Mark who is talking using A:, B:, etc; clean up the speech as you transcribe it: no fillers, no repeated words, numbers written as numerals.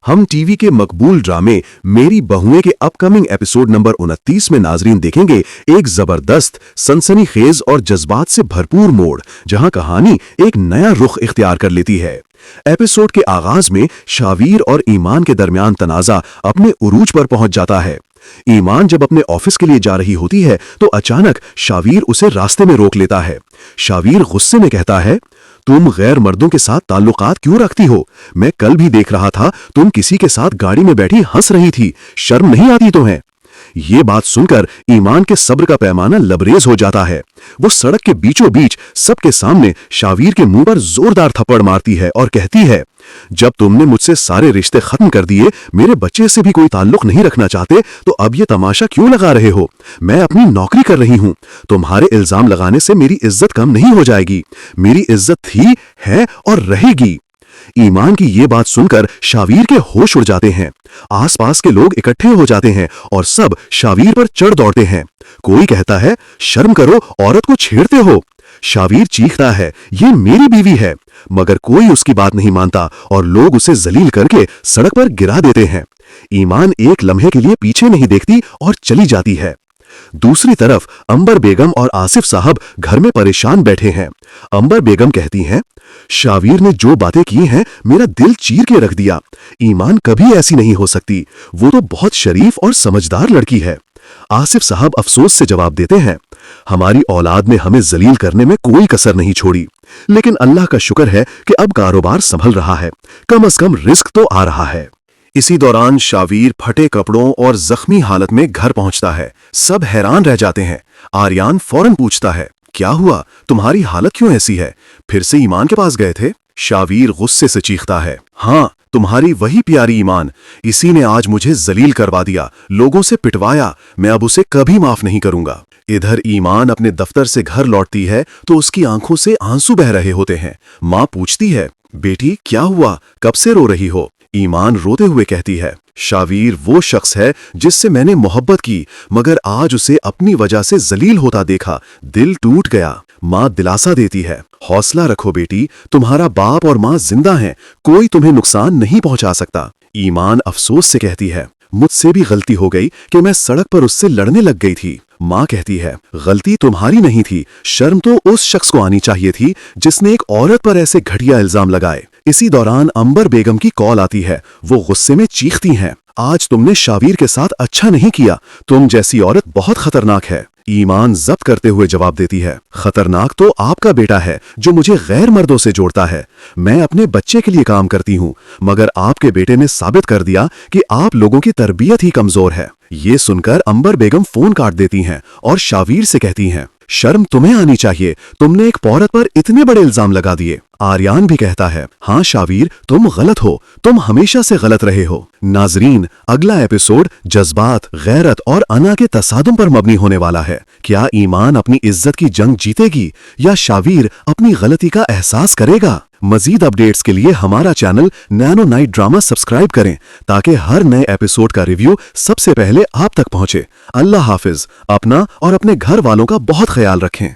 A: हम टीवी के मकबूल ड्रामे मेरी बहुएं के अपकमिंग एपिसोड नंबर 29 में नाजरीन देखेंगे एक जबरदस्त सनसनीखेज और जज्बात से भरपूर मोड़, जहां कहानी एक नया रुख इख्तियार कर लेती है। एपिसोड के आगाज में शावीर और ईमान के दरमियान तनाजा अपने उरूज पर पहुंच जाता है। ईमान जब अपने ऑफिस के लिए जा रही होती है तो अचानक शावीर उसे रास्ते में रोक लेता है। शावीर गुस्से में कहता है, तुम गैर मर्दों के साथ ताल्लुकात क्यों रखती हो? मैं कल भी देख रहा था तुम किसी के साथ गाड़ी में बैठी हंस रही थी, शर्म नहीं आती तुम्हें? ये बात सुनकर ईमान के सब्र का पैमाना लबरेज हो जाता है। वो सड़क के बीचों बीच सबके सामने शावीर के मुंह पर जोरदार थप्पड़ मारती है और कहती है, जब तुमने मुझसे सारे रिश्ते खत्म कर दिए, मेरे बच्चे से भी कोई ताल्लुक नहीं रखना चाहते, तो अब ये तमाशा क्यों लगा रहे हो? मैं अपनी नौकरी कर रही हूं। तुम्हारे इल्जाम लगाने से मेरी इज्जत कम नहीं हो जाएगी। मेरी इज्जत थी, है और रहेगी। ईमान की ये बात सुनकर शावीर के होश उड़ जाते हैं। आसपास के लोग इकट्ठे हो जाते हैं और सब शावीर पर चढ़ दौड़ते हैं। कोई कहता है, शर्म करो, औरत को छेड़ते हो। शावीर चीखता है, ये मेरी बीवी है, मगर कोई उसकी बात नहीं मानता और लोग उसे जलील करके सड़क पर गिरा देते हैं। ईमान एक लम्हे के लिए पीछे नहीं देखती और चली जाती है। दूसरी तरफ अंबर बेगम और आसिफ साहब घर में परेशान बैठे हैं। अंबर बेगम कहती हैं, शावीर ने जो बातें की हैं, मेरा दिल चीर के रख दिया। ईमान कभी ऐसी नहीं हो सकती, वो तो बहुत शरीफ और समझदार लड़की है। आसिफ साहब अफसोस से जवाब देते हैं, हमारी औलाद ने हमें जलील करने में कोई कसर नहीं छोड़ी, लेकिन अल्लाह का शुक्र है कि अब कारोबार संभल रहा है, कम से कम रिस्क तो आ रहा है। इसी दौरान शावीर फटे कपड़ों और जख्मी हालत में घर पहुंचता है। सब हैरान रह जाते हैं। आर्यान फौरन पूछता है, क्या हुआ? तुम्हारी हालत क्यों ऐसी है? फिर से ईमान के पास गए थे? शावीर गुस्से से चीखता है, हाँ, तुम्हारी वही प्यारी ईमान, इसी ने आज मुझे जलील करवा दिया, लोगों से पिटवाया। मैं अब उसे कभी माफ नहीं करूंगा। इधर ईमान अपने दफ्तर से घर लौटती है तो उसकी आंखों से आंसू बह रहे होते हैं। माँ पूछती है, बेटी क्या हुआ, कब से रो रही हो? ईमान रोते हुए कहती है, शावीर वो शख्स है जिससे मैंने मोहब्बत की, मगर आज उसे अपनी वजह से जलील होता देखा, दिल टूट गया। माँ दिलासा देती है, हौसला रखो बेटी, तुम्हारा बाप और माँ जिंदा हैं, कोई तुम्हें नुकसान नहीं पहुंचा सकता। ईमान अफसोस से कहती है, मुझसे भी गलती हो गई कि मैं सड़क पर उससे लड़ने लग गई थी। माँ कहती है, गलती तुम्हारी नहीं थी, शर्म तो उस शख्स को आनी चाहिए थी जिसने एक औरत पर ऐसे घटिया इल्जाम लगाए। इसी दौरान अंबर बेगम की कॉल आती है। वो गुस्से में चीखती हैं, आज तुमने शावीर के साथ अच्छा नहीं किया, तुम जैसी औरत बहुत खतरनाक है। ईमान जब्त करते हुए जवाब देती है, खतरनाक तो आपका बेटा है जो मुझे गैर मर्दों से जोड़ता है। मैं अपने बच्चे के लिए काम करती हूँ, मगर आपके बेटे ने साबित कर दिया कि आप लोगों की तरबियत ही कमजोर है। ये सुनकर अंबर बेगम फोन काट देती हैं और शावीर से कहती हैं, शर्म तुम्हें आनी चाहिए, तुमने एक औरत पर इतने बड़े इल्जाम लगा दिए। आर्यान भी कहता है, हाँ शावीर, तुम गलत हो, तुम हमेशा से गलत रहे हो। नाजरीन, अगला एपिसोड जज्बात, गैरत और अना के तसादुम पर मबनी होने वाला है। क्या ईमान अपनी इज्जत की जंग जीतेगी या शावीर अपनी गलती का एहसास करेगा? मजीद अपडेट्स के लिए हमारा channel nano night drama subscribe करें ताकि हर नए एपिसोड का रिव्यू सबसे पहले आप तक पहुंचे। अल्लाह हाफिज। अपना और अपने घर वालों का बहुत ख्याल रखें।